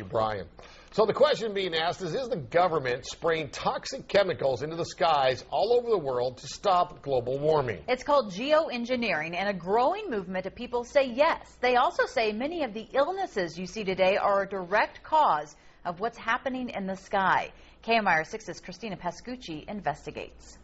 Brian. So the question being asked is the government spraying toxic chemicals into the skies all over the world to stop global warming? It's called geoengineering, and a growing movement of people say yes. They also say many of the illnesses you see today are a direct cause of what's happening in the sky. KMIR 6's Christina Pascucci investigates.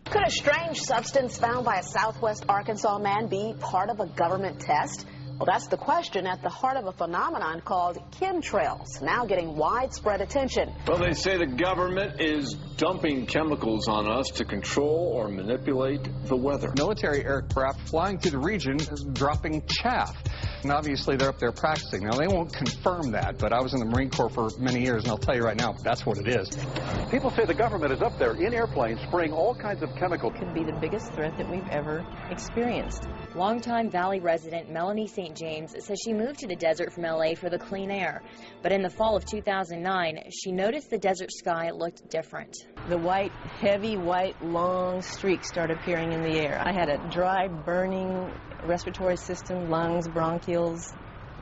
Could a strange substance found by a southwest Arkansas man be part of a government test? Well, that's the question at the heart of a phenomenon called chemtrails, now getting widespread attention. Well, they say the government is dumping chemicals on us to control or manipulate the weather. Military aircraft flying through the region is dropping chaff. And obviously, they're up there practicing. Now, they won't confirm that, but I was in the Marine Corps for many years, and I'll tell you right now, that's what it is. People say the government is up there in airplanes spraying all kinds of chemicals. Could be the biggest threat that we've ever experienced. Longtime Valley resident Melanie St. James says she moved to the desert from LA for the clean air. But in the fall of 2009, she noticed the desert sky looked different. The white, heavy white, long streaks started appearing in the air. I had a dry, burning respiratory system, lungs, bronchioles.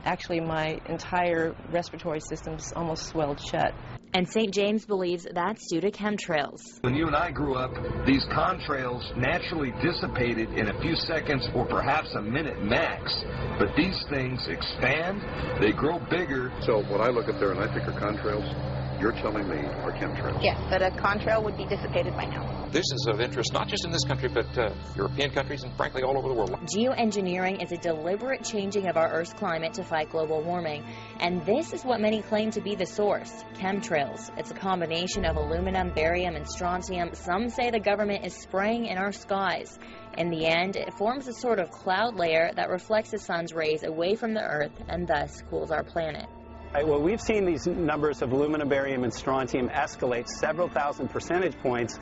Actually, my entire respiratory system's almost swelled shut. And St. James believes that's due to chemtrails. When you and I grew up, these contrails naturally dissipated in a few seconds or perhaps a minute max. But these things expand, they grow bigger. So when I look up there and I think of contrails, you're telling me are chemtrails? Yes, but a contrail would be dissipated by now. This is of interest not just in this country, but European countries and frankly all over the world. Geoengineering is a deliberate changing of our Earth's climate to fight global warming. And this is what many claim to be the source, chemtrails. It's a combination of aluminum, barium, and strontium. Some say the government is spraying in our skies. In the end, it forms a sort of cloud layer that reflects the sun's rays away from the Earth and thus cools our planet. Well, we've seen these numbers of aluminum, barium, and strontium escalate several thousand percentage points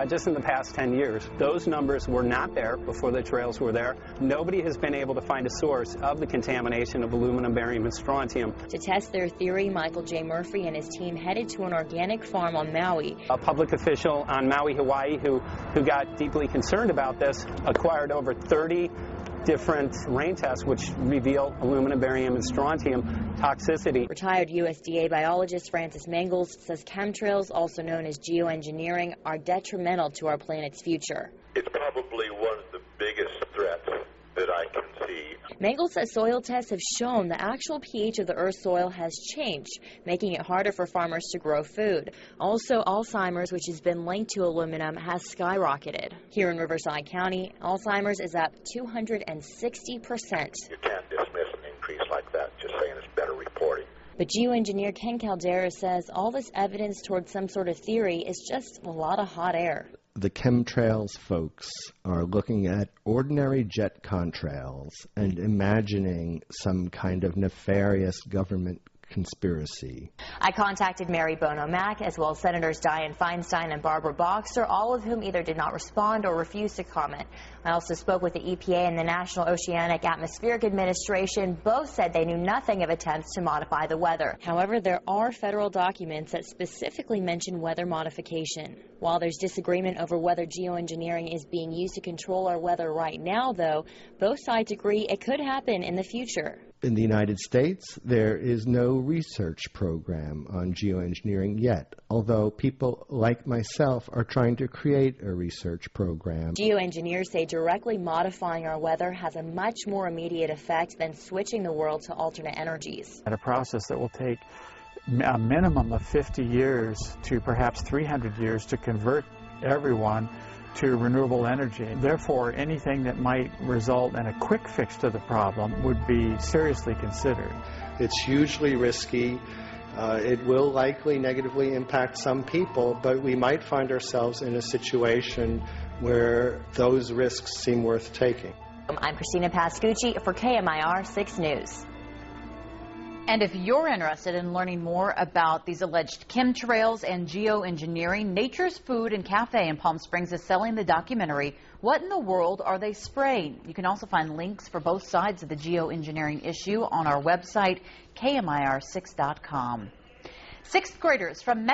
just in the past 10 years. Those numbers were not there before the trails were there. Nobody has been able to find a source of the contamination of aluminum, barium, and strontium. To test their theory, Michael J. Murphy and his team headed to an organic farm on Maui. A public official on Maui, Hawaii, who got deeply concerned about this, acquired over 30 different rain tests which reveal aluminum, barium, and strontium toxicity. Retired USDA biologist Francis Mangels says chemtrails, also known as geoengineering, are detrimental to our planet's future. It's probably one of the biggest threats that I can see. Mangels says soil tests have shown the actual pH of the Earth's soil has changed, making it harder for farmers to grow food. Also, Alzheimer's, which has been linked to aluminum, has skyrocketed. Here in Riverside County, Alzheimer's is up 260%. You can't dismiss an increase like that just saying it's better reporting. But geoengineer Ken Caldera says all this evidence towards some sort of theory is just a lot of hot air. The chemtrails folks are looking at ordinary jet contrails and imagining some kind of nefarious government conspiracy. I contacted Mary Bono Mack as well as Senators Dianne Feinstein and Barbara Boxer, all of whom either did not respond or refused to comment. I also spoke with the EPA and the National Oceanic Atmospheric Administration. Both said they knew nothing of attempts to modify the weather. However, there are federal documents that specifically mention weather modification. While there's disagreement over whether geoengineering is being used to control our weather right now, though, both sides agree it could happen in the future. In the United States, there is no research program on geoengineering yet, although people like myself are trying to create a research program. Geoengineers say directly modifying our weather has a much more immediate effect than switching the world to alternate energies. A process that will take a minimum of 50 years to perhaps 300 years to convert everyone to renewable energy. Therefore, anything that might result in a quick fix to the problem would be seriously considered. It's hugely risky. It will likely negatively impact some people, but we might find ourselves in a situation where those risks seem worth taking. I'm Christina Pascucci for KMIR 6 News. And if you're interested in learning more about these alleged chemtrails and geoengineering, Nature's Food and Cafe in Palm Springs is selling the documentary, What in the World Are They Spraying? You can also find links for both sides of the geoengineering issue on our website, KMIR6.com. Sixth graders from